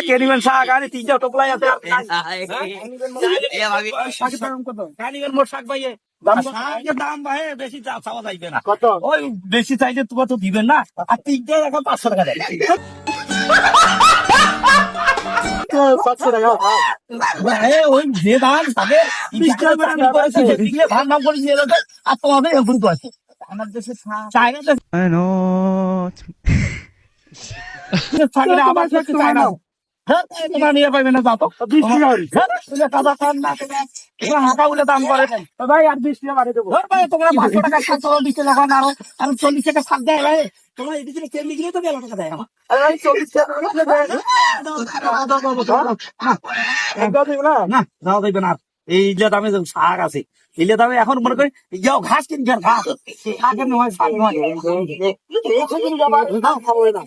কেনিবেন শাক আরে তিনটা টোপলাই আছে মোট শাক ভাইয়ে শাকের দাম ভাই বেশি চাওয়া যাইবে না কত ওই বেশি চাইলে তোমার তো দিবেন না আর তিনটা এখন 500 টাকা দেয় 500 টাকা ওই যে দাম থাকে ভার নাম করে নিয়ে যাবে আর তোমাদের এমন আছে আমার দেশে চায়না আবার চায়না তোমার নিয়ে পাইবে না যাও তো 20 টাকা হাঁকা বলে দাম করে ভাই আর 20 টাকা বাড়িয়ে দেবো ভাই তোমরা 500 টাকা 720 টাকা লাগানো আর 40 টাকা ছাড় দেয় ভাই তোমরা এদিকে কেমনি গিয়ে তো 11 টাকা দেয় আমার আরে ভাই 40 টাকা না দাও দিবে না এই যে দামে শাক আছে এই যে দামে এখন মনে করি যাও ঘাস কিনছি আর ঘাস শাকের নয় শাক নয় খাবো না